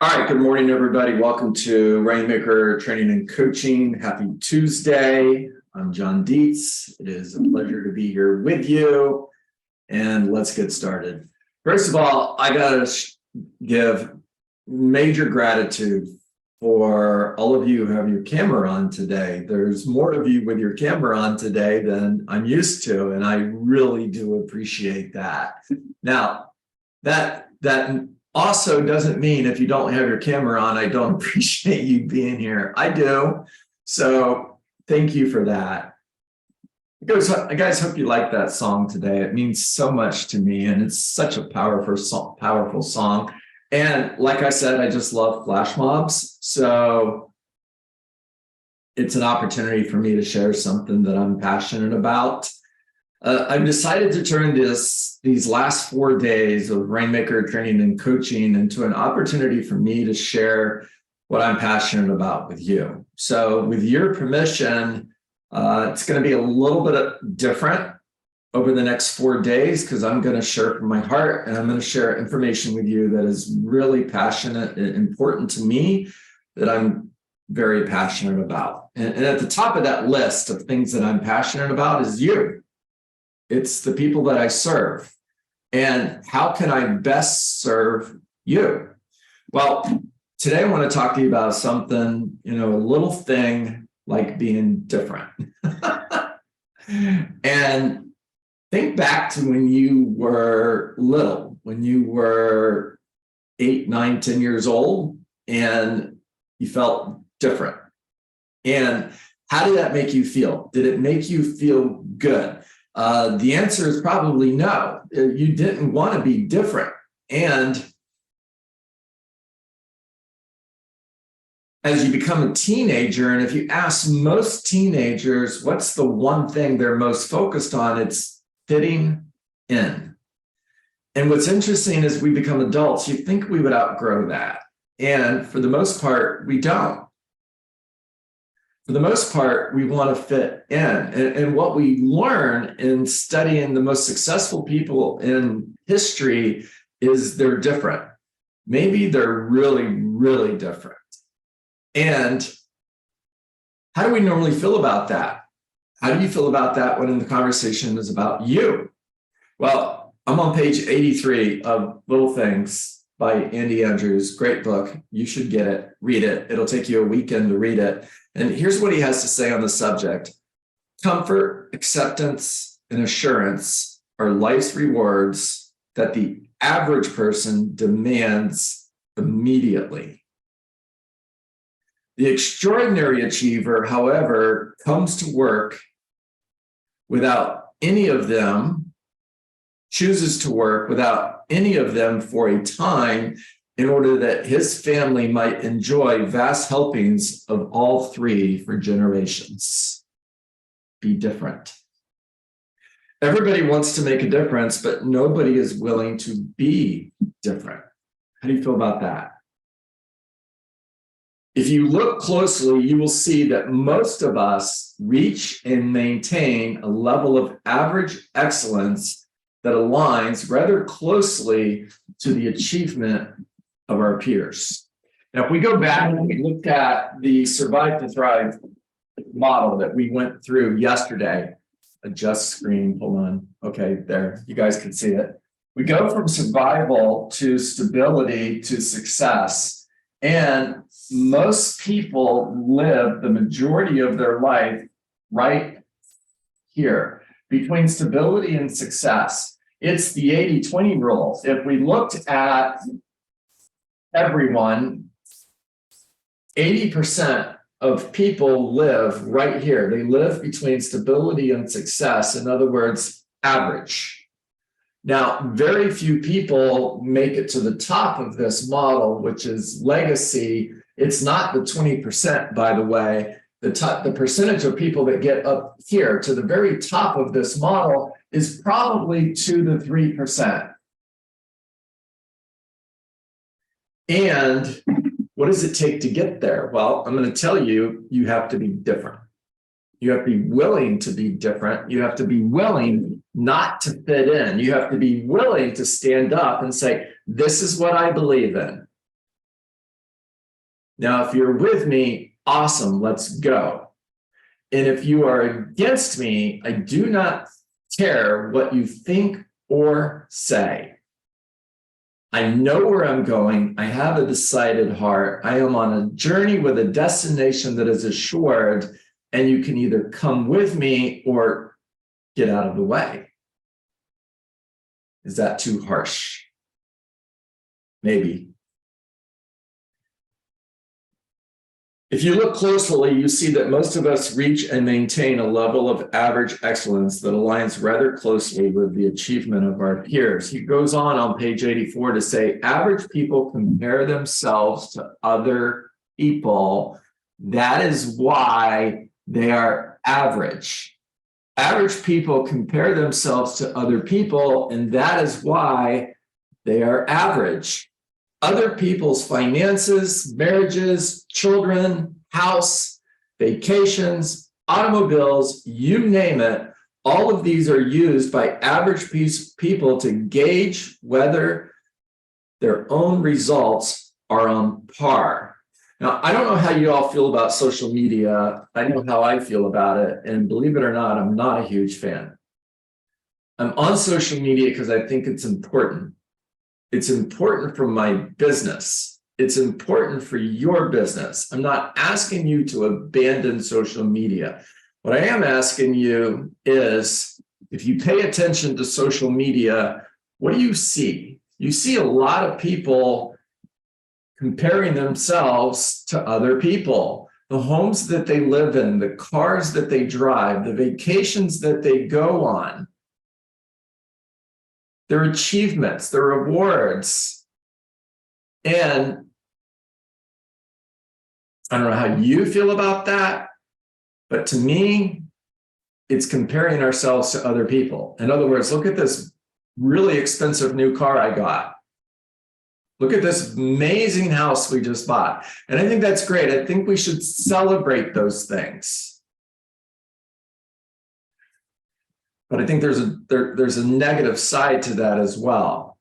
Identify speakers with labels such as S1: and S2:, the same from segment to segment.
S1: All right, good morning, everybody. Welcome to Rainmaker Training and Coaching. Happy Tuesday. I'm John Dietz. It is a pleasure to be here with you. And let's get started. First of all, I got to give major gratitude for all of you who have your camera on today. There's more of you with your camera on today than I'm used to, and I really do appreciate that. Now, that also doesn't mean if you don't have your camera on, I don't appreciate you being here. I do. So thank you for that. Guys, hope you like that song today. It means so much to me, and it's such a powerful song. And like I said, I just love flash mobs. So it's an opportunity for me to share something that I'm passionate about. I've decided to turn these last 4 days of Rainmaker Training and Coaching into an opportunity for me to share what I'm passionate about with you. So with your permission, it's going to be a little bit different over the next 4 days because I'm going to share from my heart, and I'm going to share information with you that is really passionate and important to me, that I'm very passionate about. And at the top of that list of things that I'm passionate about is you. It's the people that I serve. And how can I best serve you? Well, today I want to talk to you about something, a little thing like being different. And think back to when you were little, when you were 8, 9, 10 years old, and you felt different. And how did that make you feel? Did it make you feel good? The answer is probably no. You didn't want to be different. And as you become a teenager, and if you ask most teenagers, what's the one thing they're most focused on? It's fitting in. And what's interesting is we become adults, you think we would outgrow that. And for the most part, we don't. For the most part, we want to fit in. And what we learn in studying the most successful people in history is they're different. Maybe they're really, really different. And how do we normally feel about that? How do you feel about that when the conversation is about you? Well, I'm on page 83 of Little Things by Andy Andrews. Great book. You should get it, read it. It'll take you a weekend to read it. And here's what he has to say on the subject. Comfort, acceptance, and assurance are life's rewards that the average person demands immediately. The extraordinary achiever, however, comes to work without any of them, chooses to work without any of them for a time in order that his family might enjoy vast helpings of all three for generations. Be different. Everybody wants to make a difference, but nobody is willing to be different. How do you feel about that? If you look closely, you will see that most of us reach and maintain a level of average excellence that aligns rather closely to the achievement of our peers. Now, if we go back and we looked at the Survive to Thrive model that we went through yesterday, adjust screen, hold on. Okay, there, you guys can see it. We go from survival to stability to success. And most people live the majority of their life right here between stability and success. It's the 80-20 rule. If we looked at everyone, 80% of people live right here. They live between stability and success. In other words, average. Now, very few people make it to the top of this model, which is legacy. It's not the 20%, by the way. The percentage of people that get up here to the very top of this model is probably 2 to 3%. And what does it take to get there? Well, I'm going to tell you, you have to be different. You have to be willing to be different. You have to be willing not to fit in. You have to be willing to stand up and say, this is what I believe in. Now, if you're with me, awesome, let's go. And if you are against me, I do not care what you think or say. I know where I'm going. I have a decided heart. I am on a journey with a destination that is assured, and you can either come with me or get out of the way. Is that too harsh? Maybe. If you look closely, you see that most of us reach and maintain a level of average excellence that aligns rather closely with the achievement of our peers. He goes on page 84 to say, average people compare themselves to other people. That is why they are average. Average people compare themselves to other people, and that is why they are average. Other people's finances, marriages, children, house, vacations, automobiles, you name it, all of these are used by average people to gauge whether their own results are on par. Now, I don't know how you all feel about social media. I know how I feel about it. And believe it or not, I'm not a huge fan. I'm on social media because I think it's important. It's important for my business. It's important for your business. I'm not asking you to abandon social media. What I am asking you is, if you pay attention to social media, what do you see? You see a lot of people comparing themselves to other people, the homes that they live in, the cars that they drive, the vacations that they go on, their achievements, their rewards. And I don't know how you feel about that, but to me, it's comparing ourselves to other people. In other words, look at this really expensive new car I got. Look at this amazing house we just bought. And I think that's great. I think we should celebrate those things. But I think there's a negative side to that as well.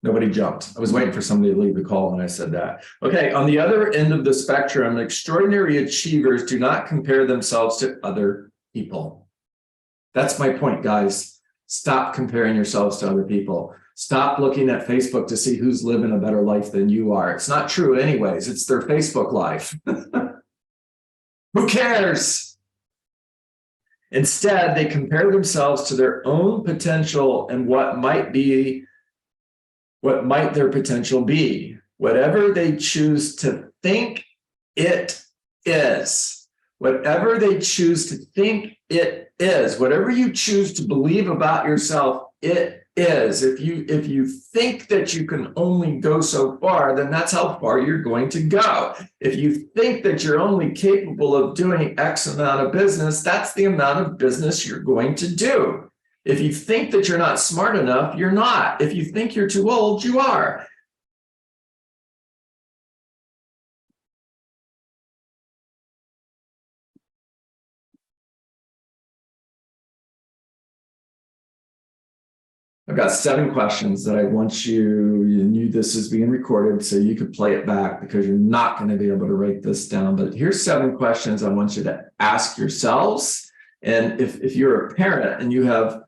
S1: Nobody jumped. I was waiting for somebody to leave the call when I said that. Okay, on the other end of the spectrum, extraordinary achievers do not compare themselves to other people. That's my point, guys. Stop comparing yourselves to other people. Stop looking at Facebook to see who's living a better life than you are. It's not true anyways. It's their Facebook life. Who cares? Instead, they compare themselves to their own potential and what might their potential be. Whatever they choose to think it is. Whatever they choose to think it is. Whatever you choose to believe about yourself, it is. If you think that you can only go so far, then that's how far you're going to go. If you think that you're only capable of doing X amount of business, that's the amount of business you're going to do. If you think that you're not smart enough, you're not. If you think you're too old, you are. I've got 7 questions that I want you knew this is being recorded so you could play it back, because you're not going to be able to write this down. But here's 7 questions I want you to ask yourselves. And if you're a parent and you have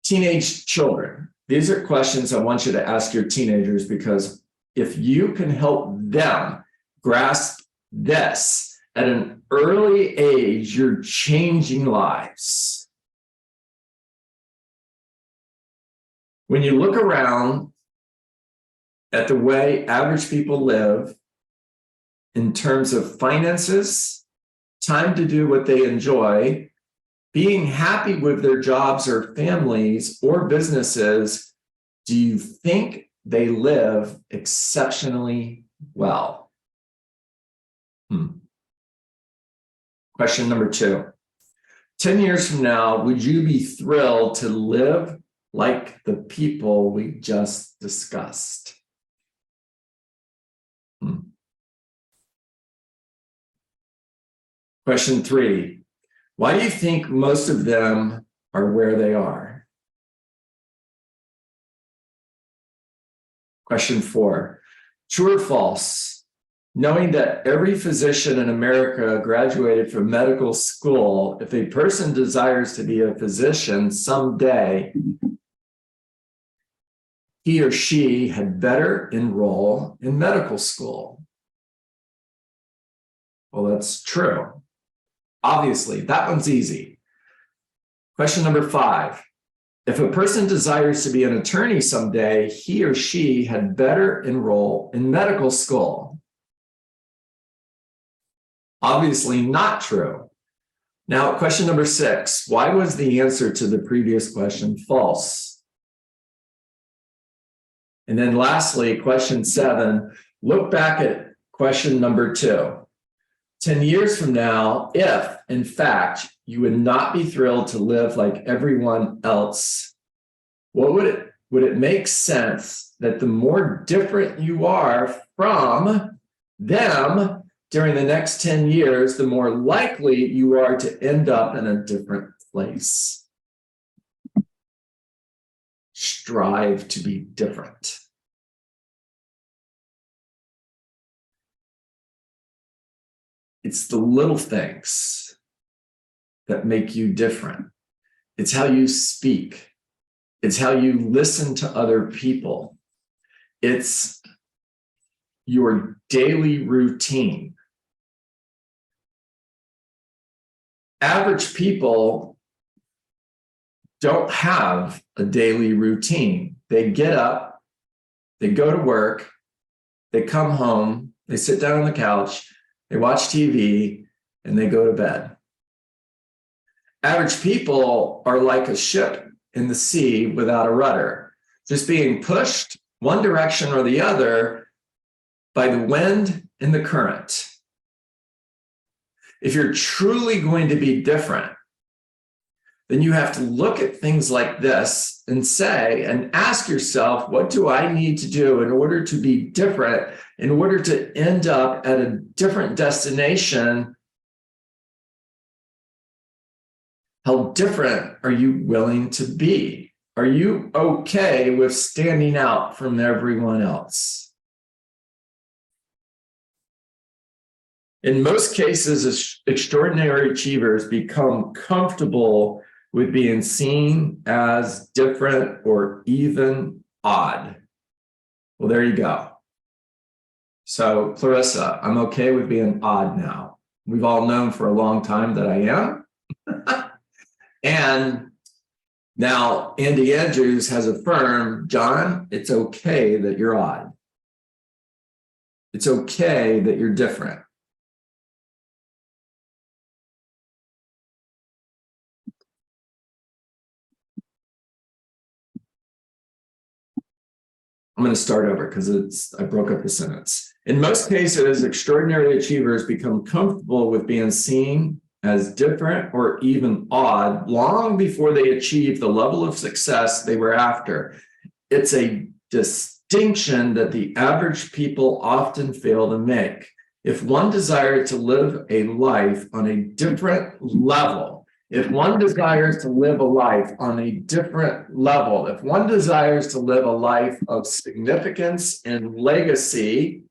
S1: teenage children, these are questions I want you to ask your teenagers, because if you can help them grasp this at an early age, you're changing lives. When you look around at the way average people live in terms of finances, time to do what they enjoy, being happy with their jobs or families or businesses, do you think they live exceptionally well? Question number 2. 10 years from now, would you be thrilled to live like the people we just discussed? Question 3. Why do you think most of them are where they are? Question 4, true or false? Knowing that every physician in America graduated from medical school, if a person desires to be a physician someday, he or she had better enroll in medical school. Well, that's true. Obviously, that one's easy. Question number 5. If a person desires to be an attorney someday, he or she had better enroll in medical school. Obviously not true. Now, question number 6. Why was the answer to the previous question false? And then lastly, question 7, look back at question number 2. 10 years from now, if, in fact, you would not be thrilled to live like everyone else, would it make sense that the more different you are from them during the next 10 years, the more likely you are to end up in a different place? Strive to be different. It's the little things that make you different. It's how you speak. It's how you listen to other people. It's your daily routine. Average people don't have a daily routine. They get up, they go to work, they come home, they sit down on the couch, they watch TV, and they go to bed. Average people are like a ship in the sea without a rudder, just being pushed one direction or the other by the wind and the current. If you're truly going to be different, then you have to look at things like this and say, and ask yourself, what do I need to do in order to be different, in order to end up at a different destination? How different are you willing to be? Are you okay with standing out from everyone else? In most cases, extraordinary achievers become comfortable with being seen as different or even odd. Well, there you go. So, Clarissa, I'm okay with being odd now. We've all known for a long time that I am. And now Andy Andrews has affirmed, John, it's okay that you're odd. It's okay that you're different. I'm going to start over because I broke up the sentence. In most cases, extraordinary achievers become comfortable with being seen as different or even odd long before they achieve the level of success they were after. It's a distinction that the average people often fail to make. If one desired to live a life on a different level, if one desires to live a life on a different level, if one desires to live a life of significance and legacy,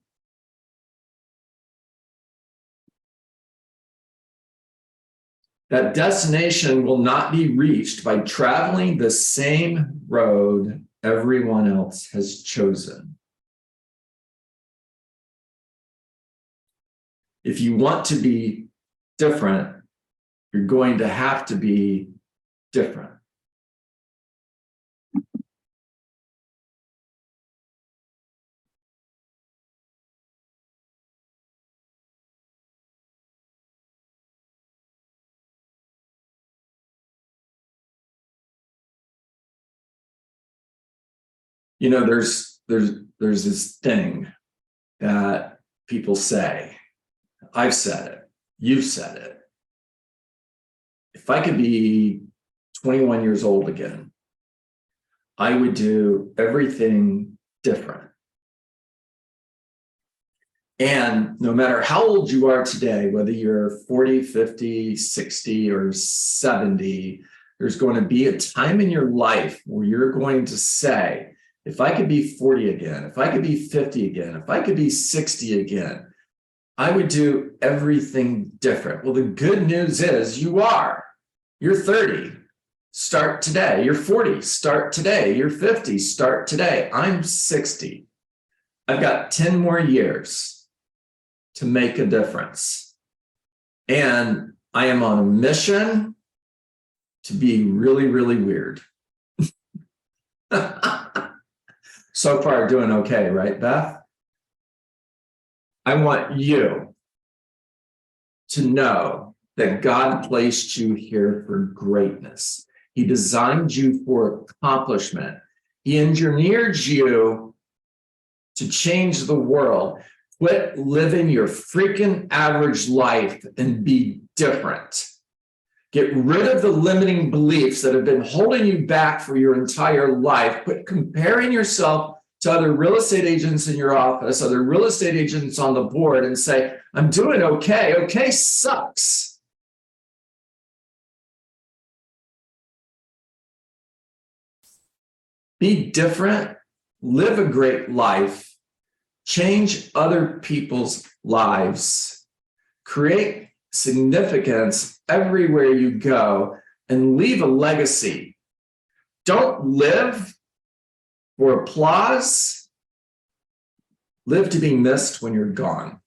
S1: that destination will not be reached by traveling the same road everyone else has chosen. If you want to be different, you're going to have to be different. You know, there's this thing that people say. I've said it. You've said it. If I could be 21 years old again, I would do everything different. And no matter how old you are today, whether you're 40, 50, 60, or 70, there's going to be a time in your life where you're going to say, if I could be 40 again, if I could be 50 again, if I could be 60 again, I would do everything different. Well, the good news is you are. You're 30. Start today. You're 40. Start today. You're 50. Start today. I'm 60. I've got 10 more years to make a difference. And I am on a mission to be really, really weird. So far, doing okay, right, Beth? I want you to know that God placed you here for greatness. He designed you for accomplishment. He engineered you to change the world. Quit living your freaking average life and be different. Get rid of the limiting beliefs that have been holding you back for your entire life. Quit comparing yourself to other real estate agents in your office, other real estate agents on the board, and say, I'm doing okay. Okay sucks. Be different, live a great life, change other people's lives, create significance everywhere you go, and leave a legacy. Don't live for applause. Live to be missed when you're gone.